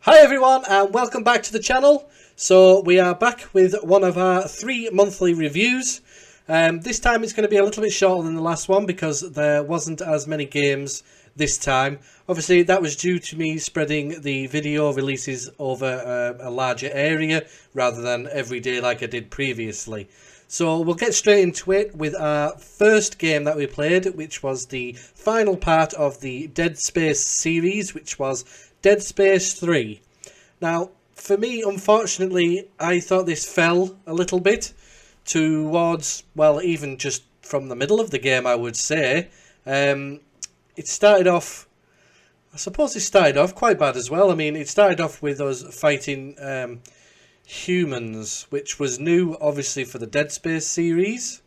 Hi everyone and welcome back to the channel. So we are back with one of our 3 monthly reviews. This time it's going to be a little bit shorter than the last one because there wasn't as many games this time. Obviously that was due to me spreading the video releases over a larger area rather than every day like I did previously. So we'll get straight into it with our first game that we played, which was the final part of the Dead Space series, which was Dead Space 3. Now, for me, unfortunately, I thought this fell a little bit towards, well, even just from the middle of the game, I would say. It started off, I suppose it started off quite bad as well. I mean, it started off with us fighting humans, which was new, obviously, for the Dead Space series.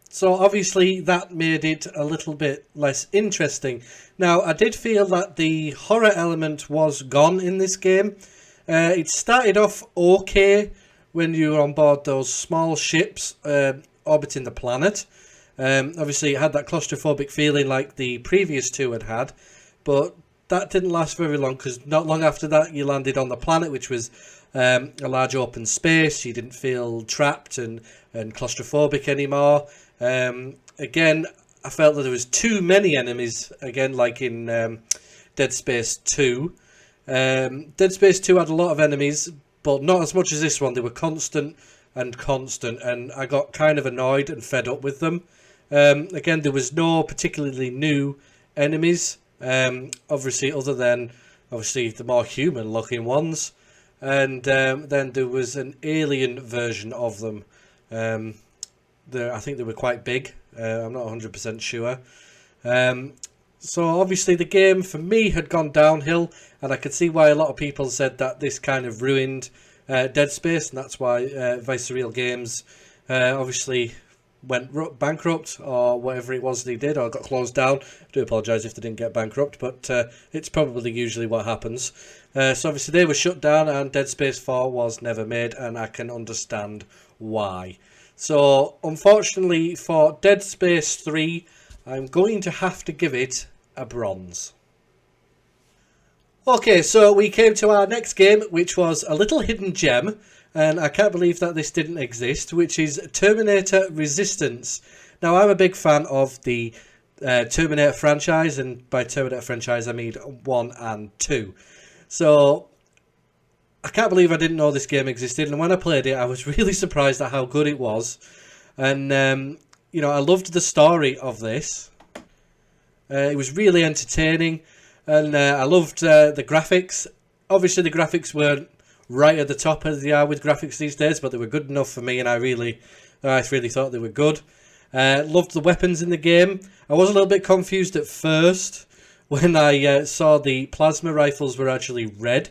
So obviously that made it a little bit less interesting. Now, I did feel that the horror element was gone in this game. It started off okay when you were on board those small ships orbiting the planet. Obviously it had that claustrophobic feeling like the previous two had, but that didn't last very long because not long after that you landed on the planet, which was a large open space. You didn't feel trapped and claustrophobic anymore. Again, I felt that there was too many enemies, again, like in Dead Space 2. Dead Space 2 had a lot of enemies, but not as much as this one. They were constant, and I got kind of annoyed and fed up with them. Again, there was no particularly new enemies, obviously, other than, obviously, the more human-looking ones. And then there was an alien version of them. I think they were quite big. I'm not 100% sure. So obviously the game for me had gone downhill, and I could see why a lot of people said that this kind of ruined Dead Space, and that's why Visceral Games obviously went bankrupt, or whatever it was they did, or got closed down. I do apologise if they didn't get bankrupt, but it's probably usually what happens. So obviously they were shut down, and Dead Space 4 was never made, and I can understand why. So, unfortunately for Dead Space 3, I'm going to have to give it a bronze. Okay, so we came to our next game, which was a little hidden gem, and I can't believe that this didn't exist, which is Terminator Resistance. Now, I'm a big fan of the Terminator franchise, and by Terminator franchise I mean 1 and 2. So I can't believe I didn't know this game existed, and when I played it, I was really surprised at how good it was. And, you know, I loved the story of this. It was really entertaining, and I loved the graphics. Obviously, the graphics weren't right at the top as they are with graphics these days, but they were good enough for me, and I really thought they were good. Loved the weapons in the game. I was a little bit confused at first when I saw the plasma rifles were actually red.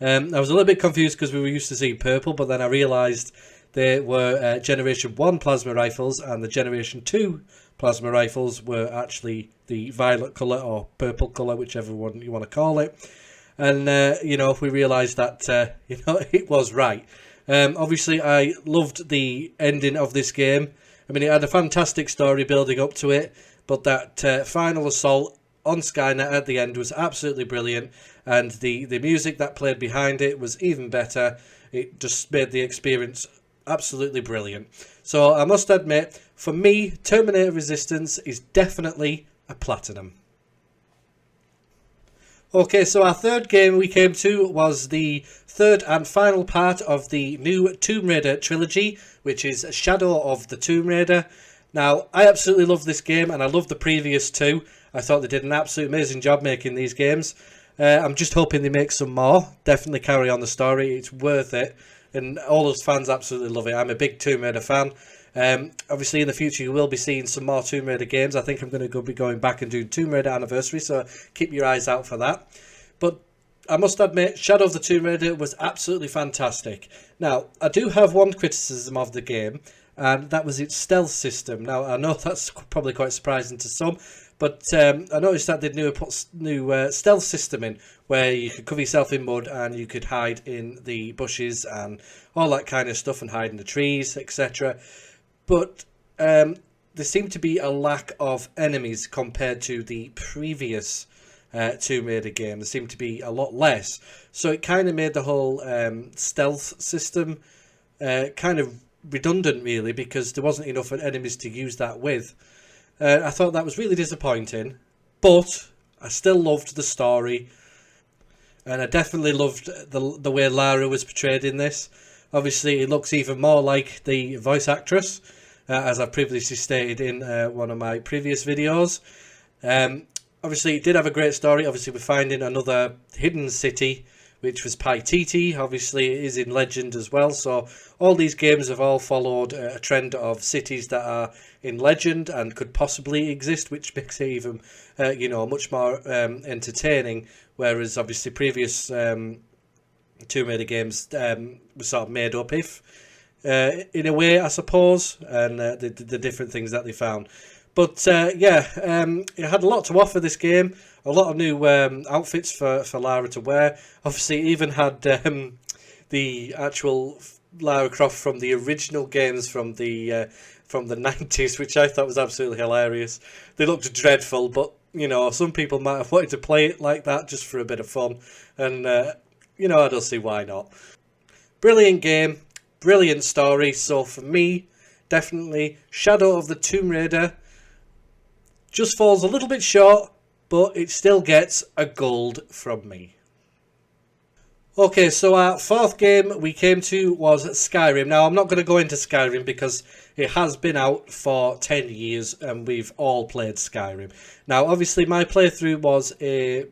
I was a little bit confused because we were used to seeing purple, but then I realised they were Generation 1 plasma rifles, and the Generation 2 plasma rifles were actually the violet colour or purple colour, whichever one you want to call it. And, you know, we realised that, you know, it was right. Obviously, I loved the ending of this game. I mean, it had a fantastic story building up to it, but that final assault on Skynet at the end was absolutely brilliant, and the music that played behind it was even better. It just made the experience absolutely brilliant. So I must admit, for me, Terminator Resistance is definitely a platinum. Okay, so our third game we came to was the third and final part of the new Tomb Raider trilogy, which is Shadow of the Tomb Raider. Now, I absolutely love this game, and I love the previous two. I thought they did an absolute amazing job making these games. I'm just hoping they make some more. Definitely carry on the story. It's worth it. And all those fans absolutely love it. I'm a big Tomb Raider fan. Obviously, in the future, you will be seeing some more Tomb Raider games. I think I'm going to be going back and doing Tomb Raider Anniversary, so keep your eyes out for that. But I must admit, Shadow of the Tomb Raider was absolutely fantastic. Now, I do have one criticism of the game, and that was its stealth system. Now, I know that's probably quite surprising to some, but I noticed that they put new stealth system in, where you could cover yourself in mud and you could hide in the bushes and all that kind of stuff, and hide in the trees, etc. But there seemed to be a lack of enemies compared to the previous Tomb Raider game. There seemed to be a lot less. So it kind of made the whole stealth system kind of redundant, really, because there wasn't enough enemies to use that with. I thought that was really disappointing, but I still loved the story, and I definitely loved the way Lara was portrayed in this. Obviously, it looks even more like the voice actress, as I previously stated in one of my previous videos. Obviously, it did have a great story. Obviously, we're finding another hidden city, which was Paititi. Obviously, it is in Legend as well. So all these games have all followed a trend of cities that are in Legend and could possibly exist, which makes it even, much more entertaining. Whereas, obviously, previous Tomb Raider games were sort of made up in a way, I suppose, and the different things that they found. But it had a lot to offer, this game. A lot of new outfits for Lara to wear. Obviously, it even had the actual Lara Croft from the original games from the 90s, which I thought was absolutely hilarious. They looked dreadful, but some people might have wanted to play it like that just for a bit of fun, and I don't see why not. Brilliant game, brilliant story. So for me, definitely Shadow of the Tomb Raider just falls a little bit short, but it still gets a gold from me. Okay, so our fourth game we came to was Skyrim. Now, I'm not going to go into Skyrim because it has been out for 10 years and we've all played Skyrim. Now, obviously, my playthrough was a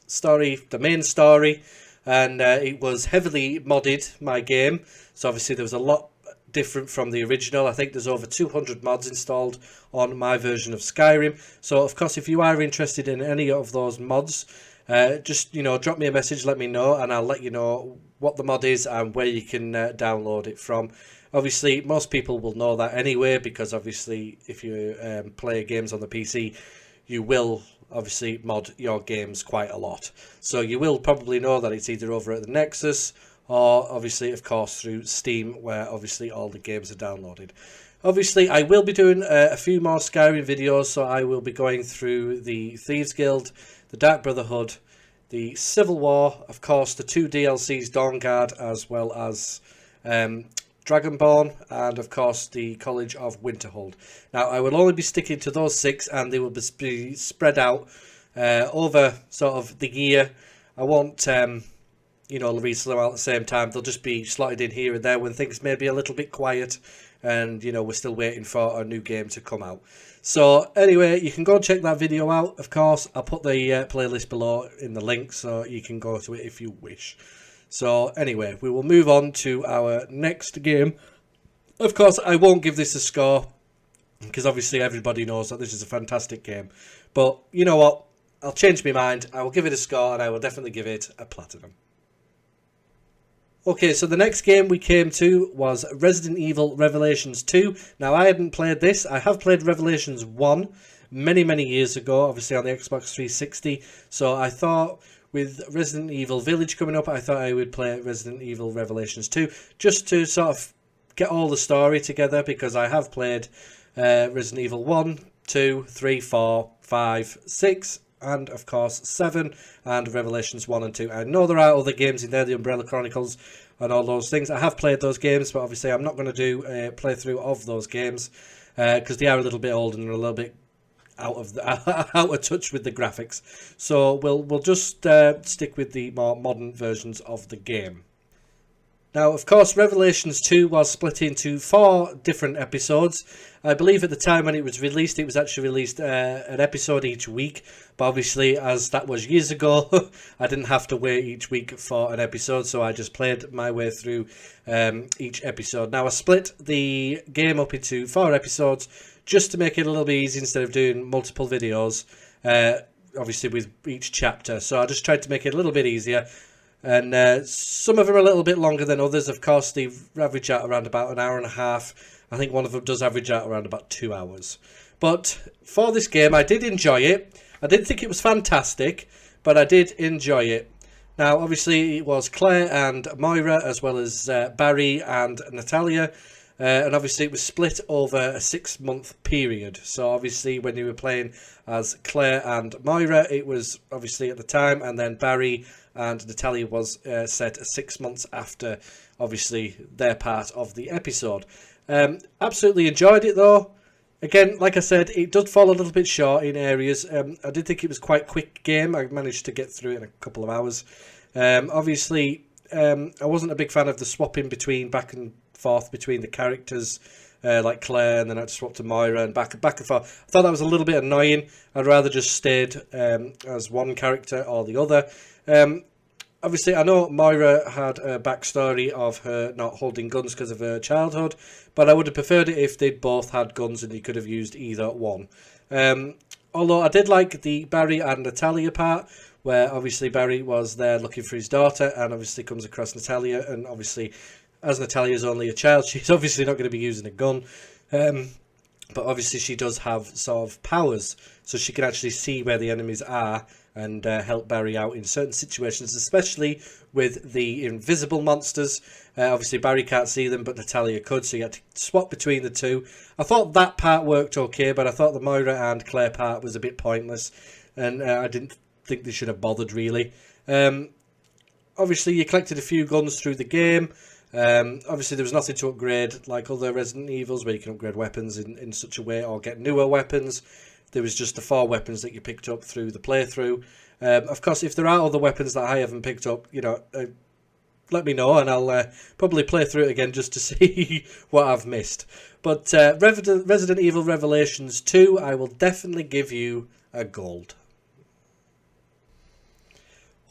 story, the main story, and it was heavily modded, my game. So, obviously, there was a lot different from the original. I think there's over 200 mods installed on my version of Skyrim. So, of course, if you are interested in any of those mods, just drop me a message, let me know, and I'll let you know what the mod is and where you can download it from. Obviously, most people will know that anyway, because obviously if you play games on the PC, you will obviously mod your games quite a lot. So you will probably know that it's either over at the Nexus or obviously, of course, through Steam, where obviously all the games are downloaded. Obviously, I will be doing a few more Skyrim videos, so I will be going through the Thieves Guild, the Dark Brotherhood, the Civil War, of course, the 2 DLCs, Dawnguard, as well as Dragonborn, and of course the College of Winterhold. Now, I will only be sticking to those 6, and they will be spread out over sort of the year. I won't release them out at the same time. They'll just be slotted in here and there when things may be a little bit quiet, and we're still waiting for a new game to come out. So anyway, you can go and check that video out. Of course, I'll put the playlist below in the link, so you can go to it if you wish. So anyway, we will move on to our next game. Of course, I won't give this a score, because obviously everybody knows that this is a fantastic game. But you know what? I'll change my mind. I will give it a score, and I will definitely give it a platinum. Okay, so the next game we came to was Resident Evil Revelations 2. Now, I hadn't played this. I have played Revelations 1 many, many years ago, obviously on the Xbox 360. So I thought with Resident Evil Village coming up, I thought I would play Resident Evil Revelations 2 just to sort of get all the story together, because I have played Resident Evil 1, 2, 3, 4, 5, 6, and of course 7 and Revelations 1 and 2. I know there are other games in there, the Umbrella Chronicles and all those things. I have played those games, but obviously I'm not going to do a playthrough of those games because they are a little bit old and a little bit out of touch with the graphics. So we'll just stick with the more modern versions of the game. Now, of course, Revelations 2 was split into 4 different episodes. I believe at the time when it was released, it was actually released an episode each week. But obviously, as that was years ago, I didn't have to wait each week for an episode, so I just played my way through each episode. Now, I split the game up into 4 episodes just to make it a little bit easy instead of doing multiple videos, obviously with each chapter. So I just tried to make it a little bit easier. And some of them are a little bit longer than others. Of course, they average out around about an hour and a half. I think one of them does average out around about 2 hours. But for this game, I did enjoy it. I didn't think it was fantastic, but I did enjoy it. Now, obviously, it was Claire and Moira, as well as Barry and Natalia. And obviously it was split over a 6-month period. So obviously when you were playing as Claire and Moira, it was obviously at the time, and then Barry and Natalia was set 6 months after, obviously, their part of the episode. Absolutely enjoyed it though. Again, like I said, it does fall a little bit short in areas. I did think it was quite a quick game. I managed to get through it in a couple of hours. Obviously, I wasn't a big fan of the swapping between back and forth between the characters, like Claire, and then I'd swap to Moira and back and forth. I thought that was a little bit annoying. I'd rather just stayed as one character or the other. Obviously, I know Moira had a backstory of her not holding guns because of her childhood, but I would have preferred it if they'd both had guns and you could have used either one. Although I did like the Barry and Natalia part, where obviously Barry was there looking for his daughter and obviously comes across Natalia, and obviously as Natalia's only a child, she's obviously not going to be using a gun. But obviously she does have sort of powers, so she can actually see where the enemies are and help Barry out in certain situations, especially with the invisible monsters. Obviously Barry can't see them, but Natalia could, so you had to swap between the two. I thought that part worked okay, but I thought the Moira and Claire part was a bit pointless, and I didn't think they should have bothered really. Obviously you collected a few guns through the game. Obviously there was nothing to upgrade like other Resident Evils where you can upgrade weapons in such a way or get newer weapons. There was just the 4 weapons that you picked up through the playthrough. Of course, if there are other weapons that I haven't picked up, let me know, and I'll probably play through it again just to see what I've missed. But Resident Evil Revelations 2, I will definitely give you a gold.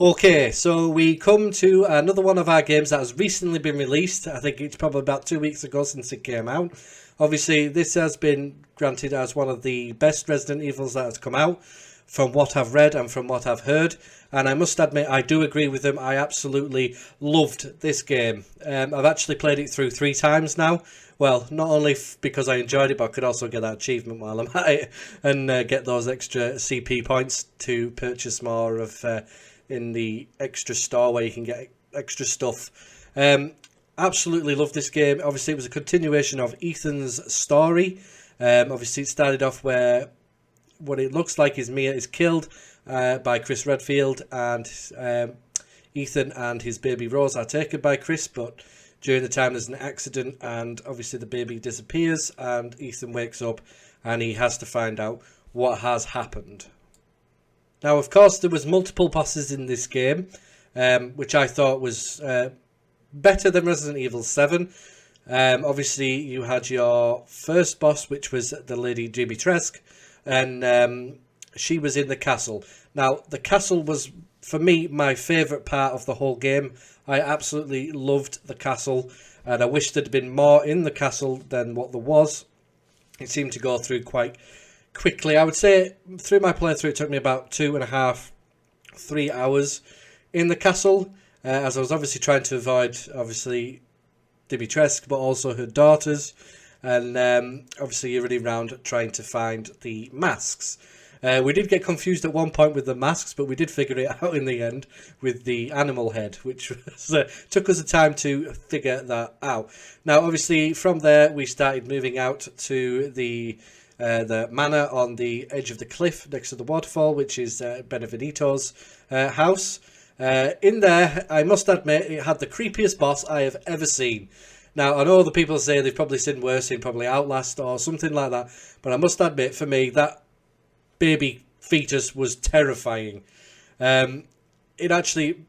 Okay, so we come to another one of our games that has recently been released. I think it's probably about 2 weeks ago since it came out. Obviously, this has been granted as one of the best Resident Evils that has come out, from what I've read and from what I've heard. And I must admit, I do agree with them. I absolutely loved this game. I've actually played it through 3 times now. Well, not only because I enjoyed it, but I could also get that achievement while I'm at it and get those extra CP points to purchase more of in the extra store where you can get extra stuff. Absolutely love this game. Obviously, it was a continuation of Ethan's story. Obviously, it started off where what it looks like is Mia is killed by Chris Redfield, and Ethan and his baby Rose are taken by Chris, but during the time there's an accident, and obviously the baby disappears, and Ethan wakes up, and he has to find out what has happened. Now, of course, there was multiple bosses in this game, which I thought was better than Resident Evil 7. Obviously, you had your first boss, which was the Lady Dimitrescu, and she was in the castle. Now, the castle was, for me, my favourite part of the whole game. I absolutely loved the castle, and I wish there'd been more in the castle than what there was. It seemed to go through quite quickly. I would say through my playthrough, it took me about 2.5, 3 hours in the castle, as I was obviously trying to avoid, obviously, Dimitrescu, but also her daughters, and obviously you're running around trying to find the masks. We did get confused at one point with the masks, but we did figure it out in the end with the animal head, which was, took us a time to figure that out. Now, obviously, from there, we started moving out to the manor on the edge of the cliff next to the waterfall, which is Benvenuto's house. In there, I must admit, it had the creepiest boss I have ever seen. Now, I know the people say they've probably seen worse in probably Outlast or something like that, but I must admit, for me, that baby fetus was terrifying. It actually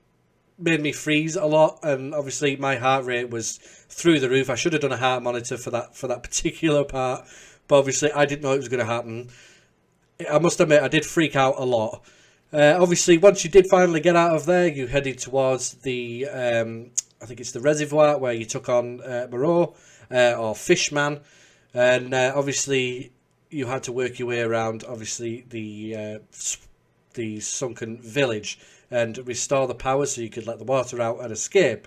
made me freeze a lot, and obviously my heart rate was through the roof. I should have done a heart monitor for that particular part, but obviously I didn't know it was going to happen. I must admit, I did freak out a lot. Obviously, once you did finally get out of there, you headed towards the, I think it's the reservoir where you took on Moreau, or Fishman, and obviously you had to work your way around, obviously, the sunken village and restore the power so you could let the water out and escape.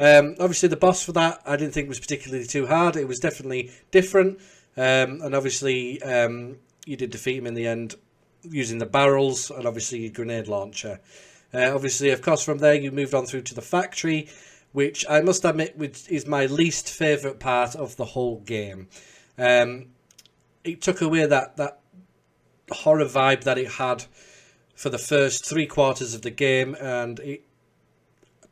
Obviously, the boss for that I didn't think was particularly too hard. It was definitely different, and obviously you did defeat him in the end using the barrels and obviously your grenade launcher. Obviously, of course, from there you moved on through to the factory, which I must admit is my least favourite part of the whole game. It took away that horror vibe that it had for the first 3/4 of the game, and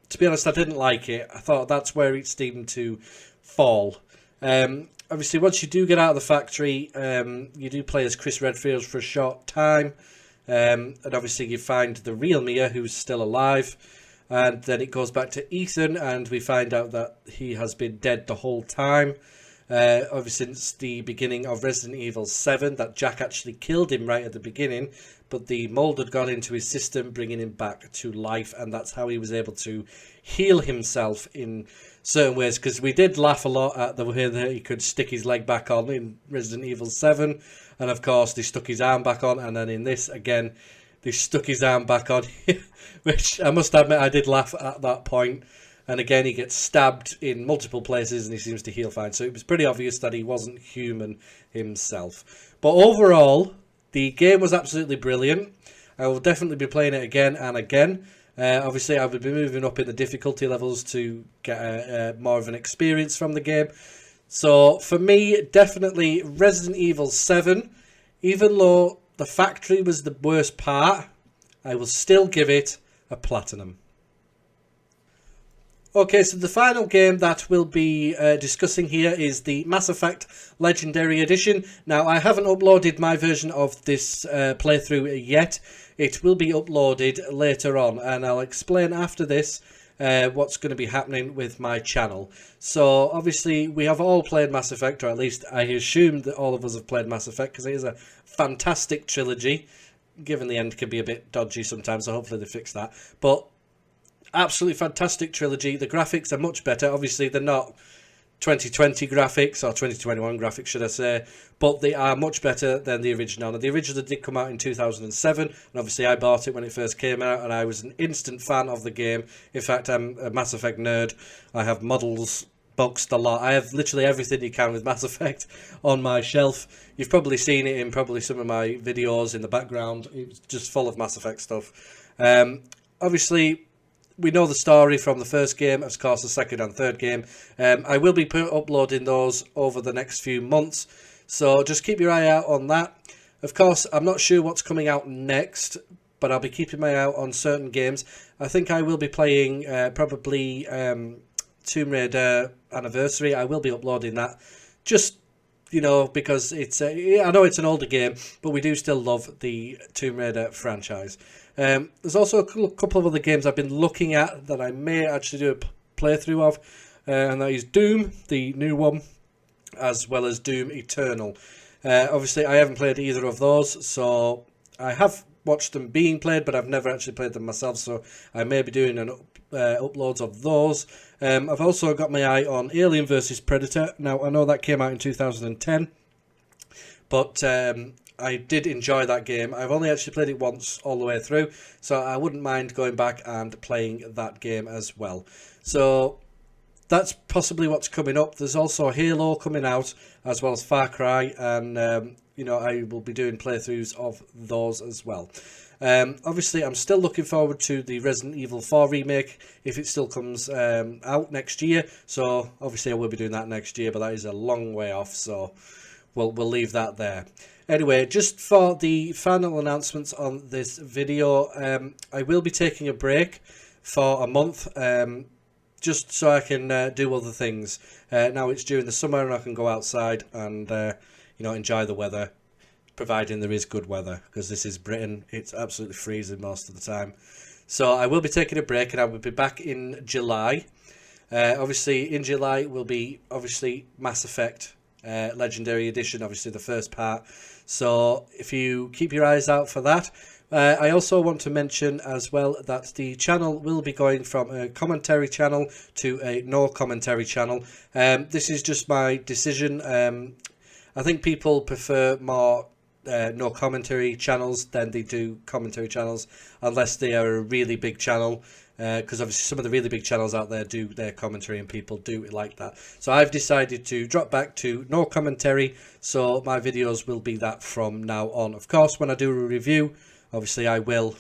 to be honest, I didn't like it. I thought that's where it seemed to fall. Obviously, once you do get out of the factory, you do play as Chris Redfield for a short time, and obviously you find the real Mia, who's still alive, and then it goes back to Ethan, and we find out that he has been dead the whole time. Ever since the beginning of Resident Evil 7, that Jack actually killed him right at the beginning, but the mold had got into his system, bringing him back to life, and that's how he was able to heal himself in certain ways, because we did laugh a lot at the way that he could stick his leg back on in Resident Evil 7, and of course they stuck his arm back on, and then in this, again, they stuck his arm back on, which I must admit I did laugh at that point. And again, he gets stabbed in multiple places and he seems to heal fine. So it was pretty obvious that he wasn't human himself. But overall, the game was absolutely brilliant. I will definitely be playing it again and again. Obviously, I will be moving up in the difficulty levels to get more of an experience from the game. So for me, definitely Resident Evil 7. Even though the factory was the worst part, I will still give it a platinum. Okay, so the final game that we'll be discussing here is the Mass Effect Legendary Edition. Now, I haven't uploaded my version of this playthrough yet. It will be uploaded later on, and I'll explain after this what's going to be happening with my channel. So, obviously, we have all played Mass Effect, or at least I assume that all of us have played Mass Effect, because it is a fantastic trilogy, given the end can be a bit dodgy sometimes, so hopefully they fix that. But absolutely fantastic trilogy. The graphics are much better. Obviously, they're not 2020 graphics, or 2021 graphics, should I say, but they are much better than the original. Now, the original did come out in 2007, and obviously I bought it when it first came out, and I was an instant fan of the game. In fact, I'm a Mass Effect nerd. I have models boxed a lot. I have literally everything you can with Mass Effect on my shelf. You've probably seen it in probably some of my videos in the background. It's just full of Mass Effect stuff. Obviously, we know the story from the first game, of course, the second and third game. I will be uploading those over the next few months, so just keep your eye out on that. Of course, I'm not sure what's coming out next, but I'll be keeping my eye out on certain games. I think I will be playing probably Tomb Raider Anniversary. I will be uploading that, just, you know, because it's I know it's an older game, but we do still love the Tomb Raider franchise. There's also a couple of other games I've been looking at that I may actually do a playthrough of, and that is Doom, the new one, as well as Doom Eternal. Obviously, I haven't played either of those, so I have watched them being played, but I've never actually played them myself, so I may be doing an uploads of those. I've also got my eye on Alien vs Predator. Now, I know that came out in 2010, but I did enjoy that game. I've only actually played it once all the way through, so I wouldn't mind going back and playing that game as well. So that's possibly what's coming up. There's also Halo coming out, as well as Far Cry, and you know, I will be doing playthroughs of those as well. Obviously, I'm still looking forward to the Resident Evil 4 remake, if it still comes out next year. So obviously I will be doing that next year, but that is a long way off, so we'll leave that there. Anyway, just for the final announcements on this video, I will be taking a break for a month, just so I can do other things. Now it's during the summer and I can go outside and you know, enjoy the weather, providing there is good weather, because this is Britain. It's absolutely freezing most of the time. So I will be taking a break, and I will be back in July. Obviously, in July will be obviously Mass Effect Legendary Edition, obviously the first part. So if you keep your eyes out for that. I also want to mention as well that the channel will be going from a commentary channel to a no commentary channel. This is just my decision. I think people prefer more no commentary channels than they do commentary channels, unless they are a really big channel, because obviously some of the really big channels out there do their commentary and people do it like that. So I've decided to drop back to no commentary, so my videos will be that from now on. Of course, when I do a review, obviously I will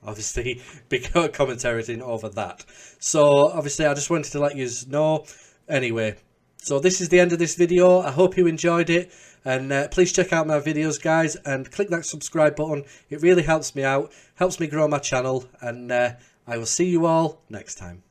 obviously be commentating over that. So obviously I just wanted to let you know. Anyway, so this is the end of this video. I hope you enjoyed it, and please check out my videos, guys, and click that subscribe button. It really helps me out, helps me grow my channel, and I will see you all next time.